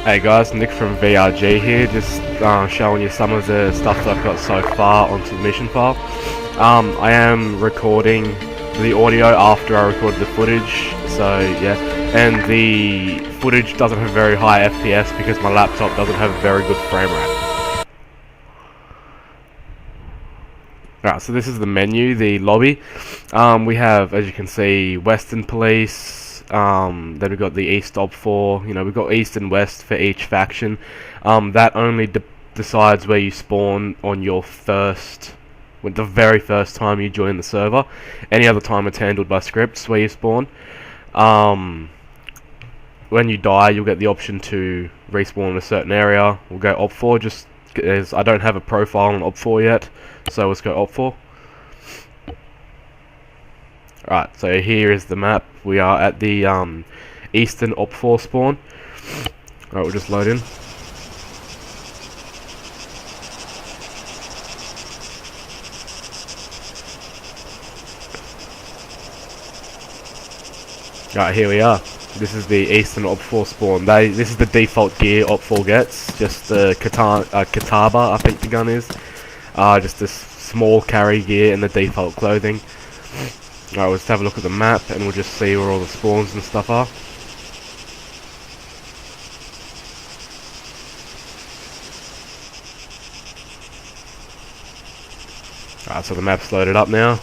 Hey guys, Nick from VRG here, just showing you some of the stuff that I've got so far onto the mission file. I am recording the audio after I recorded the footage, so yeah, and the footage doesn't have very high FPS because my laptop doesn't have a very good frame rate. Alright, so this is the menu, the lobby. We have, as you can see, Western Police. Then we've got the East Op 4, we've got East and West for each faction. That only decides where you spawn on your the very first time you join the server. Any other time it's handled by scripts where you spawn. When you die, you'll get the option to respawn in a certain area. We'll go Op 4, just as I don't have a profile on Op 4 yet, so let's go Op 4. Alright, so here is the map. We are at the Eastern Op 4 spawn. Alright, we'll just load in. Alright, here we are. This is the Eastern Op 4 spawn. This is the default gear Op 4 gets. Just the Kataba, I think the gun is. Just a small carry gear and the default clothing. Alright, we'll just have a look at the map and we'll just see where all the spawns and stuff are. Alright, so the map's loaded up now.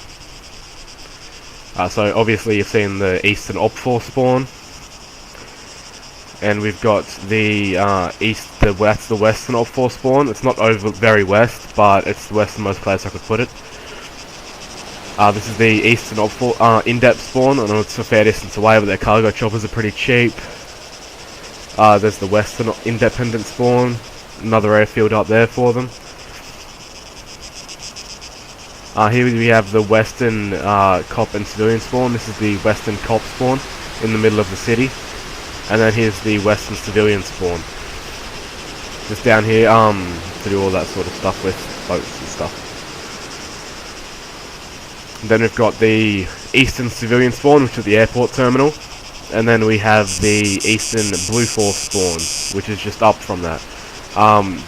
So obviously you've seen the Eastern Op 4 spawn. And we've got the that's the Western Op 4 spawn. It's not over very west, but it's the westernmost place I could put it. This is the Eastern Op 4 in-depth spawn. I know it's a fair distance away, but their cargo choppers are pretty cheap. There's the Western Independent spawn. Another airfield up there for them. Here we have the Western Cop and Civilian spawn. This is the Western Cop spawn in the middle of the city. And then here's the Western Civilian spawn. Just down here to do all that sort of stuff with boats and stuff. And then we've got the Eastern Civilian spawn, which is the airport terminal. And then we have the Eastern Blue Force spawn, which is just up from that.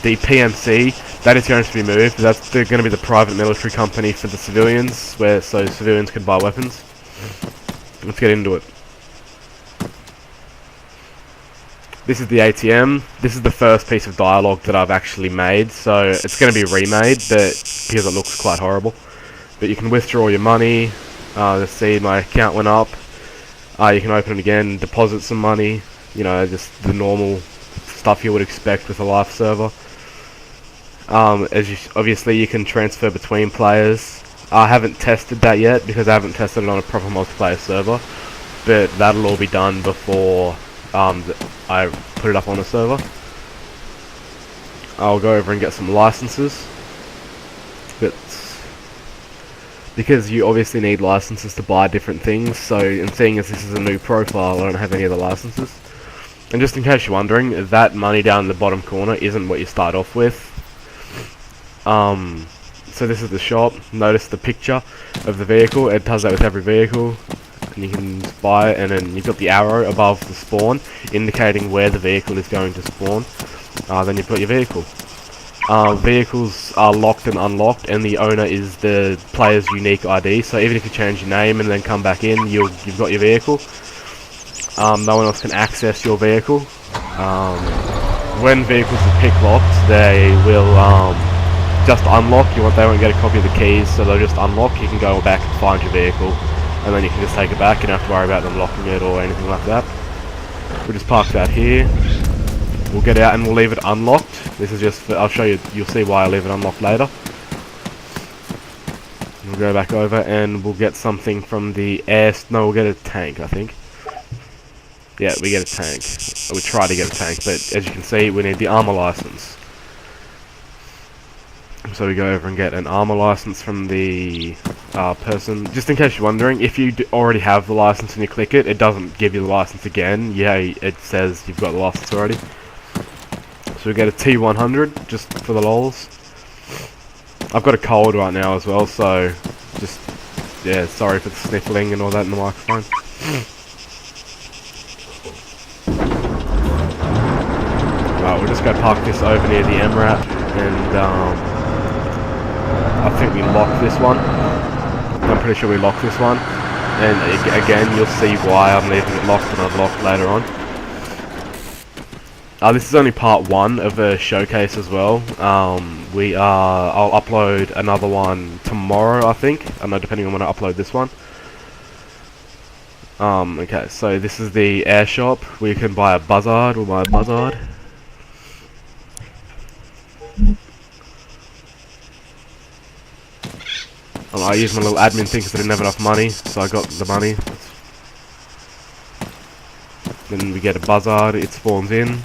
The PMC, that is going to be moved. That's going to be the private military company for the civilians, so civilians can buy weapons. Let's get into it. This is the ATM. This is the first piece of dialogue that I've actually made, so it's going to be remade, because it looks quite horrible. But you can withdraw your money. Let's see, my account went up. You can open it again, deposit some money. Just the normal stuff you would expect with a live server. Obviously you can transfer between players. I haven't tested that yet because I haven't tested it on a proper multiplayer server. But that'll all be done before I put it up on a server. I'll go over and get some licenses. But because you obviously need licenses to buy different things, so in seeing as this is a new profile, I don't have any other licenses. And just in case you're wondering, that money down in the bottom corner isn't what you start off with. So this is the shop. Notice the picture of the vehicle. It does that with every vehicle. And you can buy it, and then you've got the arrow above the spawn, indicating where the vehicle is going to spawn. Then you've got your vehicle. Vehicles are locked and unlocked, and the owner is the player's unique ID. So even if you change your name and then come back in, you've got your vehicle. No one else can access your vehicle. When vehicles are pick locked, they will just unlock. They won't get a copy of the keys, so they'll just unlock. You can go back and find your vehicle, and then you can just take it back. You don't have to worry about them locking it or anything like that. We'll just park that here. We'll get out and we'll leave it unlocked. This is just I'll show you, you'll see why I leave it unlocked later. We'll go back over and we'll get something from the we'll get a tank, I think. Yeah, we get a tank. We try to get a tank, but as you can see, we need the ArmA license. So we go over and get an ArmA license from the person. Just in case you're wondering, if you already have the license and you click it, it doesn't give you the license again. Yeah, it says you've got the license already. So we get a T100, just for the lols. I've got a cold right now as well, so just, yeah, sorry for the sniffling and all that in the microphone. just go park this over near the MRAP, and I think we locked this one. I'm pretty sure we locked this one, and again you'll see why I'm leaving it locked and unlocked later on. This is only part 1 of a showcase as well. I'll upload another one tomorrow, I think. I know, depending on when I upload this one. Okay, so this is the air shop where you can buy a buzzard. We'll buy a buzzard. I used my little admin thing because I didn't have enough money, so I got the money. Then we get a buzzard, it spawns in.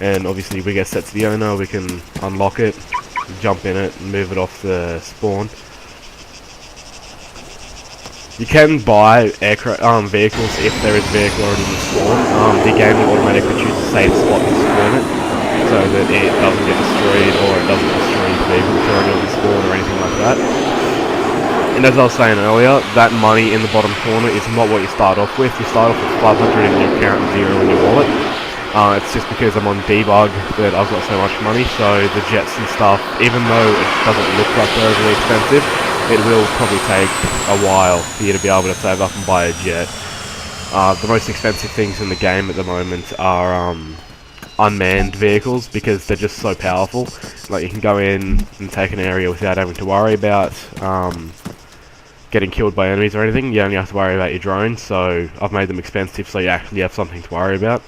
And obviously we get set to the owner, we can unlock it, jump in it, and move it off the spawn. You can buy vehicles if there is a vehicle already in the spawn. The game will automatically choose a safe spot to spawn it, so that it doesn't get destroyed, or it doesn't destroy the vehicle that's already on the spawn or anything like that. And as I was saying earlier, that money in the bottom corner is not what you start off with. You start off with 500 in your account and 0 in your wallet. It's just because I'm on debug that I've got so much money, so the jets and stuff, even though it doesn't look like they're overly expensive, it will probably take a while for you to be able to save up and buy a jet. The most expensive things in the game at the moment are unmanned vehicles, because they're just so powerful. Like, you can go in and take an area without having to worry about getting killed by enemies or anything. You only have to worry about your drone, so I've made them expensive so you actually have something to worry about.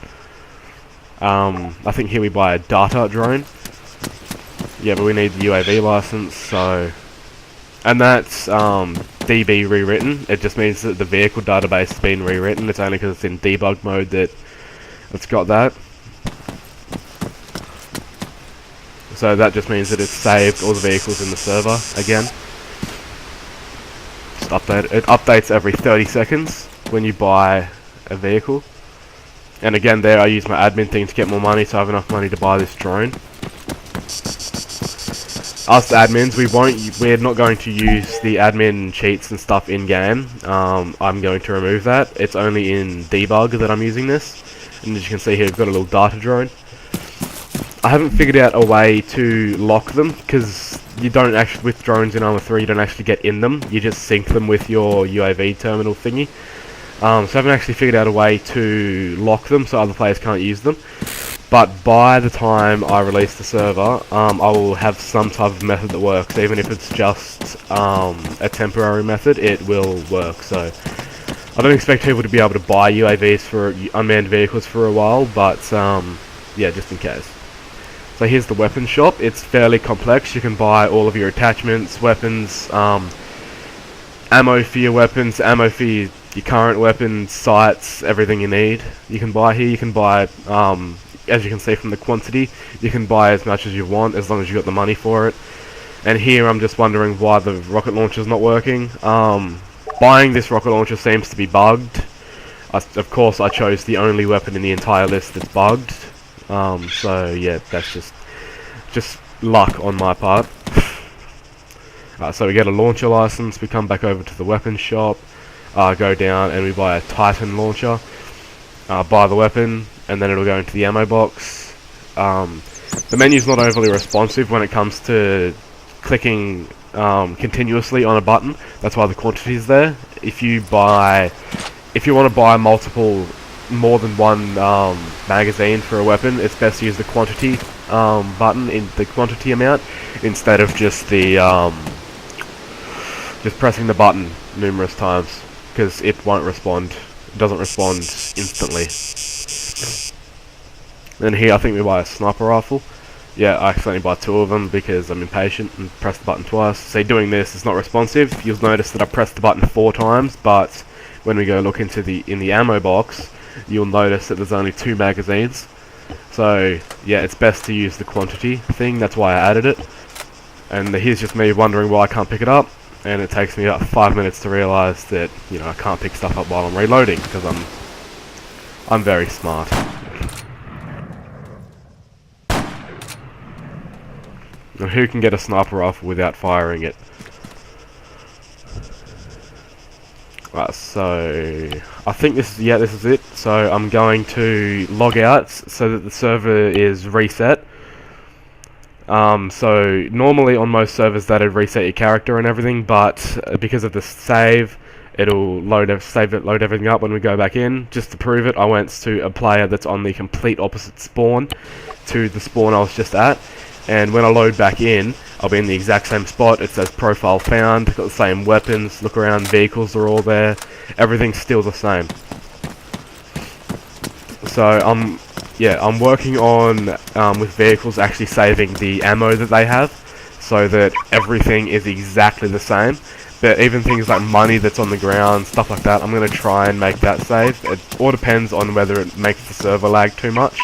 I think here we buy a data drone. Yeah, but we need the UAV license, so... And that's DB rewritten. It just means that the vehicle database has been rewritten. It's only because it's in debug mode that it's got that. So that just means that it's saved all the vehicles in the server again. Just update it. It updates every 30 seconds when you buy a vehicle. And again, there I use my admin thing to get more money, so I have enough money to buy this drone. Us admins, we're not going to use the admin cheats and stuff in game. I'm going to remove that. It's only in debug that I'm using this. And as you can see here, we've got a little data drone. I haven't figured out a way to lock them, because you don't actually, with drones in ArmA 3, you don't actually get in them. You just sync them with your UAV terminal thingy. So I haven't actually figured out a way to lock them so other players can't use them. But by the time I release the server, I will have some type of method that works. Even if it's just a temporary method, it will work. So I don't expect people to be able to buy UAVs for unmanned vehicles for a while, but yeah, just in case. So here's the weapon shop. It's fairly complex. You can buy all of your attachments, weapons, ammo for your weapons, ammo for your current weapons, sights, everything you need. You can buy here. You can buy, as you can see from the quantity, you can buy as much as you want as long as you got the money for it. And here I'm just wondering why the rocket launcher is not working. Buying this rocket launcher seems to be bugged. Of course, I chose the only weapon in the entire list that's bugged. So yeah, that's just luck on my part. So we get a launcher license, we come back over to the weapons shop, go down and we buy a Titan launcher, buy the weapon, and then it'll go into the ammo box. The menu's not overly responsive when it comes to clicking continuously on a button. That's why the quantity is there. If you want to buy more than one magazine for a weapon, it's best to use the quantity button in the quantity amount instead of just the just pressing the button numerous times, because it won't respond. It doesn't respond instantly. Then here I think we buy a sniper rifle. Yeah, I accidentally buy 2 of them because I'm impatient and press the button twice. See, doing this is not responsive. You'll notice that I pressed the button 4 times, but when we go look into in the ammo box, you'll notice that there's only 2 magazines. So yeah, it's best to use the quantity thing. That's why I added it. And here's just me wondering why I can't pick it up, and it takes me about 5 minutes to realise that, you know, I can't pick stuff up while I'm reloading, because I'm very smart. Now, who can get a sniper rifle without firing it? Right, so I think this is it. So I'm going to log out so that the server is reset. So normally on most servers that'd reset your character and everything, but because of the save, it'll load everything up when we go back in. Just to prove it, I went to a player that's on the complete opposite spawn to the spawn I was just at, and when I load back in, I'll be in the exact same spot. It says profile found, got the same weapons, look around, vehicles are all there, everything's still the same. So I'm working on with vehicles actually saving the ammo that they have, so that everything is exactly the same. But even things like money that's on the ground, stuff like that, I'm going to try and make that save. It all depends on whether it makes the server lag too much,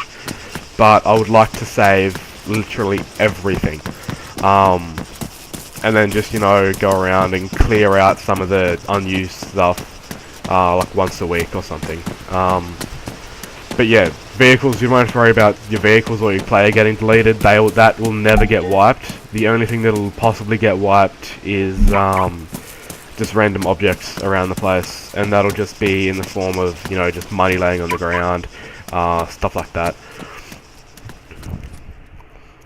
but I would like to save literally everything. And then just, go around and clear out some of the unused stuff, like once a week or something. But yeah, vehicles, you won't worry about your vehicles or your player getting deleted. That will never get wiped. The only thing that'll possibly get wiped is just random objects around the place, and that'll just be in the form of, just money laying on the ground, stuff like that.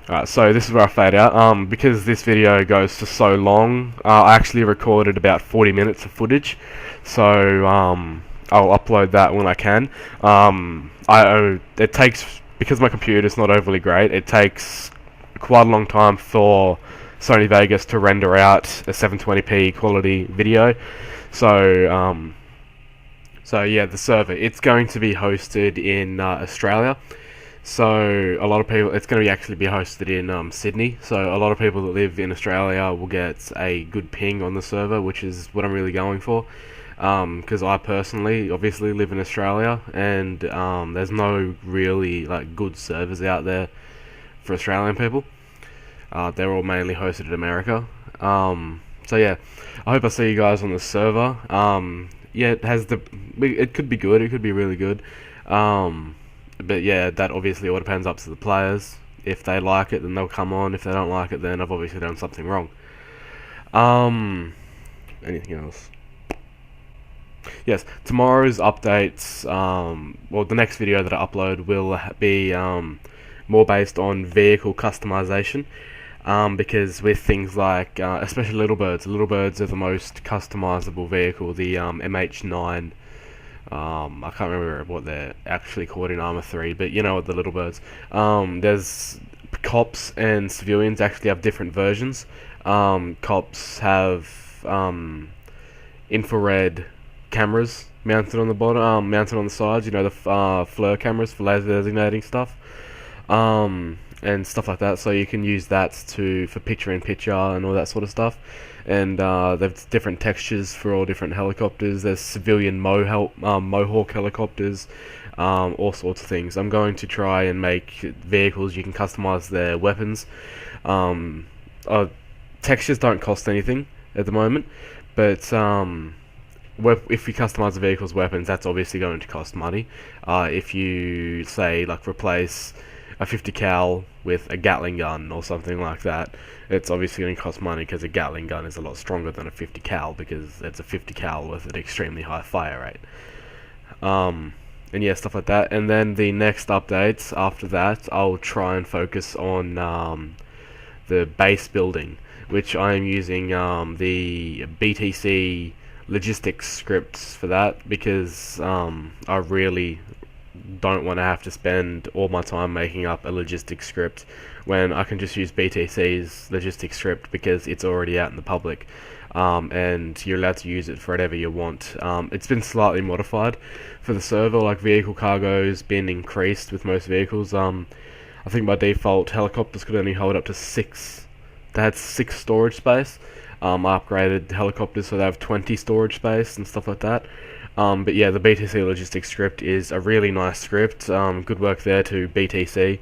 Alright, so this is where I fade out. Because this video goes for so long, I actually recorded about 40 minutes of footage, so I'll upload that when I can. It takes, because my computer's not overly great, it takes quite a long time for Sony Vegas to render out a 720p quality video. So yeah, the server, it's going to be hosted in Australia. So a lot of people, it's going to actually be hosted in Sydney. So a lot of people that live in Australia will get a good ping on the server, which is what I'm really going for. Because I personally, obviously, live in Australia, and there's no really good servers out there for Australian people. They're all mainly hosted in America. So yeah, I hope I see you guys on the server. Yeah, it could be good, it could be really good. But yeah, that obviously all depends up to the players. If they like it, then they'll come on. If they don't like it, then I've obviously done something wrong. Anything else? Yes, tomorrow's updates, well, the next video that I upload will be more based on vehicle customization, because with things like, especially Little Birds are the most customizable vehicle, the MH9, I can't remember what they're actually called in ArmA 3, but you know what, the Little Birds. There's cops and civilians actually have different versions. Cops have infrared cameras mounted on the bottom, mounted on the sides, the FLIR cameras for laser designating stuff, and stuff like that, so you can use that for picture-in-picture and all that sort of stuff. And there's different textures for all different helicopters. There's civilian Mohawk helicopters, all sorts of things. I'm going to try and make vehicles you can customize their weapons. Textures don't cost anything at the moment, but if you customize the vehicle's weapons, that's obviously going to cost money. If you say replace a 50 cal with a Gatling gun or something like that, it's obviously going to cost money, because a Gatling gun is a lot stronger than a 50 cal, because it's a 50 cal with an extremely high fire rate. And yeah, stuff like that. And then the next updates after that, I'll try and focus on the base building, which I am using the BTC logistics scripts for that, because I really don't want to have to spend all my time making up a logistics script when I can just use BTC's logistics script, because it's already out in the public, and you're allowed to use it for whatever you want. It's been slightly modified for the server, like vehicle cargo's been increased with most vehicles. I think by default helicopters could only hold up to 6. They had 6 storage space. I upgraded helicopters so they have 20 storage space and stuff like that. But yeah, the BTC logistics script is a really nice script. Good work there to BTC.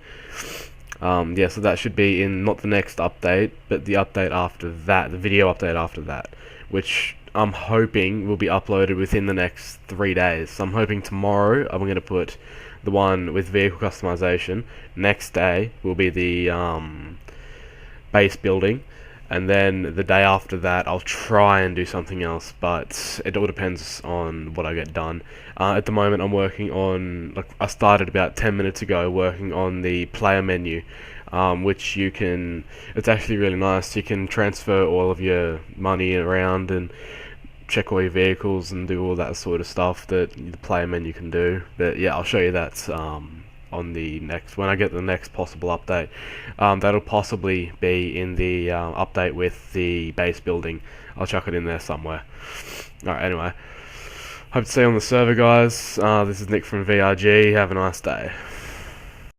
Yeah, so that should be in not the next update, but the update after that, the video update after that, which I'm hoping will be uploaded within the next 3 days. So I'm hoping tomorrow I'm going to put the one with vehicle customization. Next day will be the base building. and then the day after that I'll try and do something else, but it all depends on what I get done. At the moment I'm working on, like I started about 10 minutes ago, working on the player menu, which you can, it's actually really nice. You can transfer all of your money around and check all your vehicles and do all that sort of stuff that the player menu can do. But yeah, I'll show you that on the next, when I get the next possible update. That'll possibly be in the update with the base building. I'll chuck it in there somewhere. Alright, anyway, hope to see you on the server, guys. This is Nick from VRG. Have a nice day.